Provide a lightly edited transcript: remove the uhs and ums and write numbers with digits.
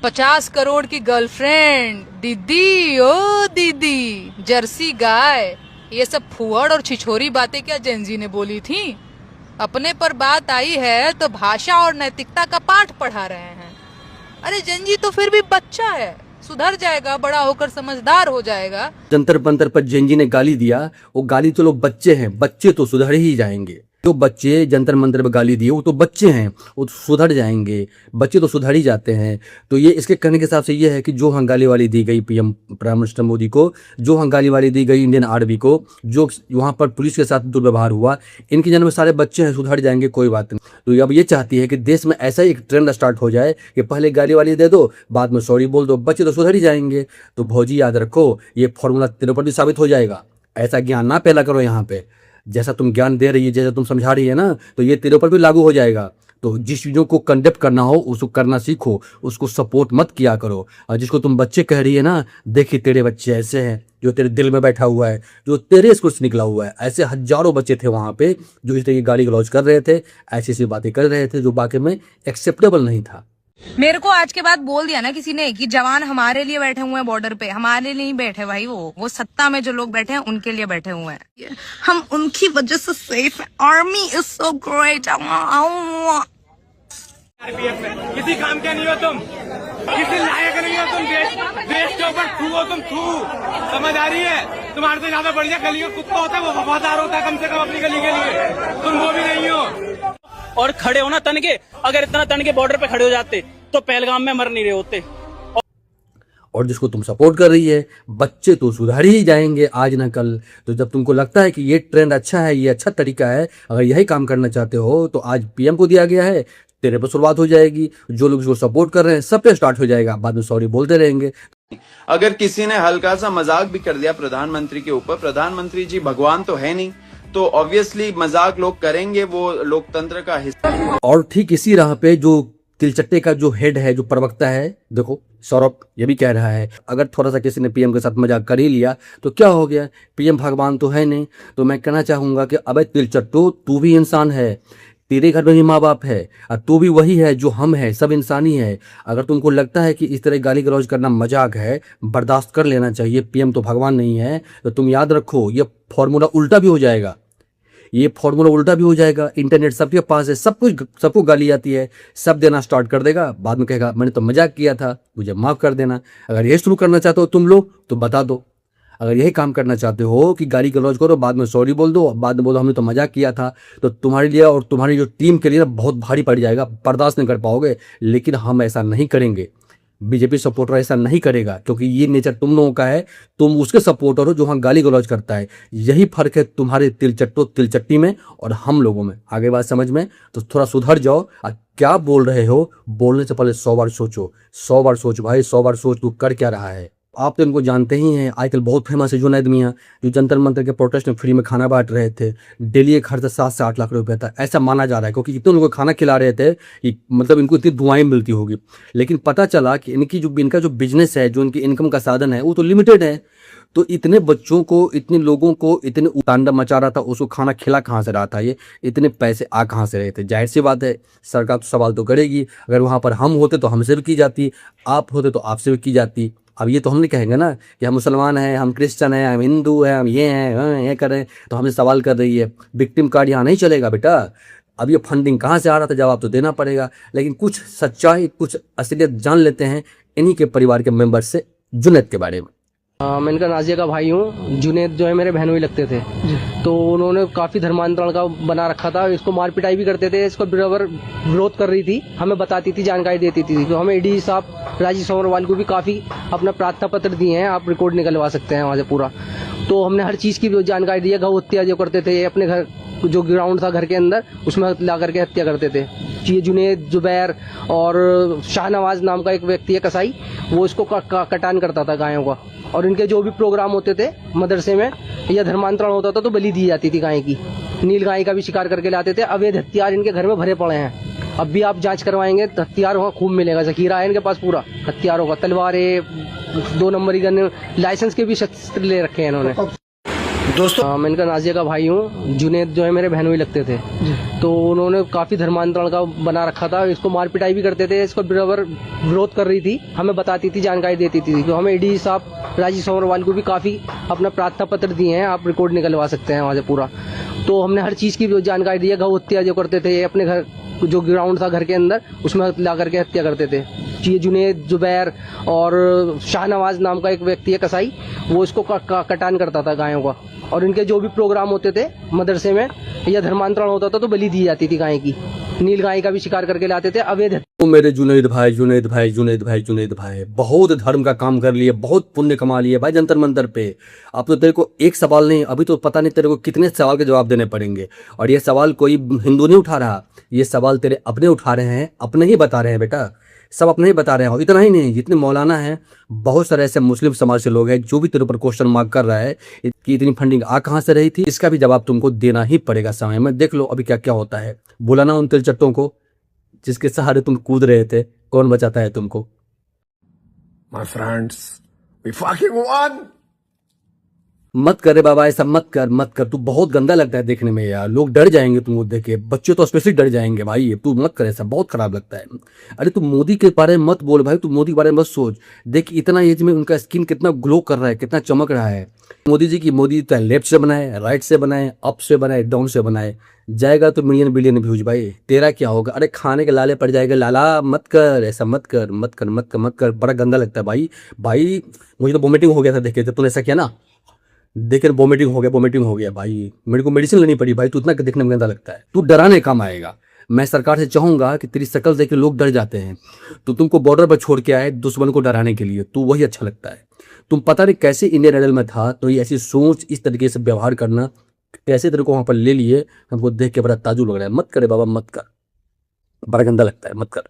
50 करोड़ की गर्लफ्रेंड, दीदी ओ दीदी, जर्सी गाय, ये सब फुहड़ और छिछोरी बातें क्या जेनजी ने बोली थी? अपने पर बात आई है तो भाषा और नैतिकता का पाठ पढ़ा रहे हैं। अरे जेनजी तो फिर भी बच्चा है, सुधर जाएगा, बड़ा होकर समझदार हो जाएगा। जंतर मंतर पर जेनजी ने गाली दिया, वो गाली तो लोग बच्चे हैं, बच्चे तो सुधर ही जाएंगे। जो बच्चे जंतर मंतर पर गाली दिए वो तो बच्चे हैं, वो तो सुधर जाएंगे, बच्चे तो सुधर ही जाते हैं। तो ये इसके कहने के हिसाब से ये है कि जो हंगाली वाली दी गई पीएम प्राइम मिनिस्टर मोदी को, जो हंगाली वाली दी गई इंडियन आर्मी को, जो वहाँ पर पुलिस के साथ दुर्व्यवहार हुआ, इनके जन्म में सारे बच्चे हैं, सुधर जाएंगे, कोई बात नहीं। तो अब ये चाहती है कि देश में ऐसा ही एक ट्रेंड स्टार्ट हो जाए कि पहले गाली वाली दे दो, बाद में सॉरी बोल दो, बच्चे तो सुधर ही जाएंगे। तो भौजी याद रखो, ये फॉर्मूला तेरे पर भी साबित हो जाएगा। ऐसा ज्ञान ना पहला करो यहाँ पे, जैसा तुम ज्ञान दे रही है, जैसा तुम समझा रही है ना, तो ये तेरे ऊपर भी लागू हो जाएगा। तो जिस चीज़ों को कंडक्ट करना हो उसको करना सीखो, उसको सपोर्ट मत किया करो। और जिसको तुम बच्चे कह रही है ना, देखिए तेरे बच्चे ऐसे हैं, जो तेरे दिल में बैठा हुआ है, जो तेरे स्कूल से निकला हुआ है। ऐसे हजारों बच्चे थे वहाँ पे जो इस तरह की गाली गलौज कर रहे थे, ऐसी ऐसी बातें कर रहे थे जो वाकई में एक्सेप्टेबल नहीं था। मेरे को आज के बाद बोल दिया ना किसी ने कि जवान हमारे लिए बैठे हुए हैं बॉर्डर पे, हमारे लिए नहीं बैठे भाई, वो सत्ता में जो लोग बैठे हैं उनके लिए बैठे हुए हैं। हम उनकी वजह से सेफ हैं। Army is so great. किसी काम के नहीं हो तुम, किसी लायक नहीं हो तुम, देश के ऊपर थू हो तुम, थू। समझ आ रही है? तुम्हारे से ज्यादा बढ़िया गली का कुत्ता होता है, वो वफादार होता है कम से कम अपनी गली के लिए, तुम वो भी नहीं हो। और खड़े हो ना तन के, अगर इतना तन के बॉर्डर पे खड़े हो जाते तो पहलगाम में मर नहीं रहे होते। और जिसको तुम सपोर्ट कर रही है, बच्चे तो सुधर ही जाएंगे आज ना कल। तो जब तुमको लगता है कि ये ट्रेंड अच्छा है, ये अच्छा तरीका है, अगर यही काम करना चाहते हो, तो आज पीएम को दिया गया है, तेरे पर शुरुआत हो जाएगी। जो लोग इसको सपोर्ट कर रहे हैं सब पे स्टार्ट हो जाएगा, बाद में सॉरी बोलते रहेंगे। अगर किसी ने हल्का सा मजाक भी कर दिया प्रधानमंत्री के ऊपर, प्रधानमंत्री जी भगवान तो है नहीं, तो ऑब्वियसली मजाक लोग करेंगे, वो लोकतंत्र का हिस्सा। और ठीक इसी राह पे जो तिलचट्टे का जो हेड है, जो प्रवक्ता है, देखो सौरभ ये भी कह रहा है, अगर थोड़ा सा किसी ने पीएम के साथ मजाक कर ही लिया तो क्या हो गया, पीएम भगवान तो है नहीं। तो मैं कहना चाहूंगा कि अबे तिलचट्टो, तू भी इंसान है, तेरे घर में भी माँ बाप है, और तू भी वही है जो हम है, सब इंसानी है। अगर तुमको लगता है कि इस तरह गाली गलौज करना मजाक है, बर्दाश्त कर लेना चाहिए, पीएम तो भगवान नहीं है, तो तुम याद रखो ये फॉर्मूला उल्टा भी हो जाएगा, ये फॉर्मूला उल्टा भी हो जाएगा। इंटरनेट सबके पास है, सब कुछ, सबको गाली आती है, सब देना स्टार्ट कर देगा, बाद में कहेगा मैंने तो मजाक किया था, मुझे माफ कर देना। अगर ये शुरू करना चाहते हो तुम लोग तो बता दो। अगर यही काम करना चाहते हो कि गाली गलौज करो, बाद में सॉरी बोल दो, बाद में बोलो हमने तो मजाक किया था, तो तुम्हारे लिए और तुम्हारी जो टीम के लिए ना बहुत भारी पड़ जाएगा, बर्दाश्त नहीं कर पाओगे। लेकिन हम ऐसा नहीं करेंगे, बीजेपी सपोर्टर ऐसा नहीं करेगा, क्योंकि ये नेचर तुम लोगों का है, तुम उसके सपोर्टर हो जो वहाँ गाली गलौज करता है। यही फर्क है तुम्हारे तिलचट्टो तिलचट्टी में और हम लोगों में। आगे बात समझ में, तो थोड़ा सुधर जाओ। क्या बोल रहे हो, बोलने से पहले 100 बार सोचो, 100 बार सोच भाई, 100 बार सोच तू कर क्या रहा है। आप तो इनको जानते ही हैं, आजकल बहुत फेमस है जुनैद मियां, जो जंतर मंतर के प्रोटेस्ट में फ्री में खाना बांट रहे थे। डेली एक खर्च 7 से 8 लाख रुपए था, ऐसा माना जा रहा है, क्योंकि इतने उनको खाना खिला रहे थे कि मतलब इनको इतनी दुआएं मिलती होगी। लेकिन पता चला कि इनका जो बिजनेस है, जो इनकी इनकम का साधन है, वो तो लिमिटेड है। तो इतने बच्चों को, इतने लोगों को, इतने तांडव मचा रहा था, उसको खाना खिला कहाँ से रहा था, ये इतने पैसे आ कहाँ से रहे थे। जाहिर सी बात है सरकार तो सवाल तो करेगी। अगर वहाँ पर हम होते तो हमसे भी की जाती, आप होते तो आपसे भी की जाती। अब ये तो हम नहीं कहेंगे ना कि हम मुसलमान हैं, हम क्रिश्चियन हैं, हम हिंदू हैं, हम ये हैं, ये कर रहे हैं, तो हमसे सवाल कर रही है। विक्टिम कार्ड यहाँ नहीं चलेगा बेटा। अब ये फंडिंग कहाँ से आ रहा था, जवाब तो देना पड़ेगा। लेकिन कुछ सच्चाई, कुछ असलियत जान लेते हैं इन्हीं के परिवार के मेंबर से, जुनैद के बारे में। मैं इनका नाजिया का भाई हूँ। जुनैद जो है मेरे बहनों ही लगते थे, तो उन्होंने काफी धर्मांतरण का बना रखा था, इसको मार पिटाई भी करते थे। इसको बराबर विरोध कर रही थी, हमें बताती थी, जानकारी देती थी। तो हमें ईडी साहब राजीव सोमरवाल को भी काफी अपना प्रार्थना पत्र दिए हैं, आप रिकॉर्ड निकलवा सकते हैं वहाँ से पूरा। तो हमने हर चीज की जानकारी दी है। गौ हत्या जो करते थे, अपने घर जो ग्राउंड था घर के अंदर, उसमें ला करके हत्या करते थे। ये जुनैद, जुबैर और शाहनवाज नाम का एक व्यक्ति है कसाई, वो इसको कटान करता था गायों का। और इनके जो भी प्रोग्राम होते थे मदरसे में या धर्मांतरण होता था तो बलि दी जाती थी गाय की। नील गाय का भी शिकार करके लाते थे। अवैध हथियार इनके घर में भरे पड़े हैं, अब भी आप जांच करवाएंगे तो हथियार वहाँ खूब मिलेगा। जखीरा है इनके पास पूरा हथियारों का, तलवारें, 2 नंबरी गन, लाइसेंस के भी शस्त्र ले रखे हैं इन्होंने। मैं इनका नाजिया का भाई हूँ। जुनेद जो है मेरे बहनोई लगते थे, तो उन्होंने काफी धर्मांतरण का बना रखा था। इसको मार पिटाई भी करते थे, इसको बराबर विरोध कर रही थी, हमें बताती थी, जानकारी देती थी। तो हमें ईडी साहब राजीव सोमरवाल को भी काफी अपना प्रार्थना पत्र दिए हैं, आप रिकॉर्ड निकलवा सकते हैं वहाँ से पूरा। तो हमने हर चीज की जानकारी दी है। गौ हत्या जो करते थे, अपने घर जो ग्राउंड था घर के अंदर, उसमें ला करके हत्या करते थे। ये जुनेद, जुबैर और शाहनवाज नाम का एक व्यक्ति है कसाई, वो इसको कटान करता था गायों का। और इनके जो भी प्रोग्राम होते थे मदरसे में या धर्मांतरण होता था तो बलि दी जाती थी गाय की। नील गाय का भी शिकार करके लाते थे अवैध। तो मेरे जुनैद भाई, जुनैद भाई, जुनैद भाई, जुनैद भाई, बहुत धर्म का काम कर लिए, बहुत पुण्य कमा लिए भाई जंतर मंतर पे। अब तो तेरे को एक सवाल नहीं, अभी तो पता नहीं तेरे को कितने सवाल के जवाब देने पड़ेंगे। और ये सवाल कोई हिंदू नहीं उठा रहा, ये सवाल तेरे अपने उठा रहे हैं, अपने ही बता रहे हैं बेटा, सब अपने ही बता रहे हैं। और इतना ही नहीं, जितने मौलाना हैं, बहुत सारे ऐसे मुस्लिम समाज से लोग हैं जो भी तेरे ऊपर क्वेश्चन मार्क कर रहा है कि इतनी फंडिंग आ कहाँ से रही थी। इसका भी जवाब तुमको देना ही पड़ेगा समय में। देख लो अभी क्या क्या होता है। बुलाना उन तिलचट्टों को जिसके सहारे तुम कूद रहे थे, कौन बचाता है तुमको। My friends, we fucking won! मत करे बाबा, ऐसा मत कर, मत कर। तू बहुत गंदा लगता है देखने में यार, लोग डर जाएंगे तुमको देख के, बच्चे तो स्पेशली डर जाएंगे भाई। तू मत कर ऐसा, बहुत खराब लगता है। अरे तू मोदी के बारे में मत बोल भाई, तू मोदी के बारे में मत सोच। देख इतना एज में उनका स्किन कितना ग्लो कर रहा है, कितना चमक रहा है। मोदी जी की, मोदी चाहे लेफ्ट से बनाए, राइट से बनाए, अप से बनाए, डाउन से बनाए, जाएगा तो मिलियन बिलियन व्यूज भाई। तेरा क्या होगा? अरे खाने के लाले पड़ जाएगा। लाला मत कर ऐसा, मत कर, मत कर, मत कर, मत कर। बड़ा गंदा लगता है भाई। भाई मुझे तो वोमिटिंग हो गया था देखे, तूने ऐसा किया ना, देखे वोमिटिंग हो गया भाई। मेरे को मेडिसिन लेनी पड़ी भाई। तू इतना देखने में गंदा लगता है, तू डराने काम आएगा। मैं सरकार से चाहूंगा कि तेरी शक्ल देख के लोग डर जाते हैं, तो तुमको बॉर्डर पर छोड़ के आए दुश्मन को डराने के लिए, तू वही अच्छा लगता है। तुम पता नहीं कैसे इंडियन आइडल में था, तो ये ऐसी सोच, इस तरीके से व्यवहार करना, कैसे तेरे को वहां पर ले लिए, हमको देख के बड़ा ताजुब लग रहा है। मत करे बाबा, मत कर, बड़ा गंदा लगता है, मत कर।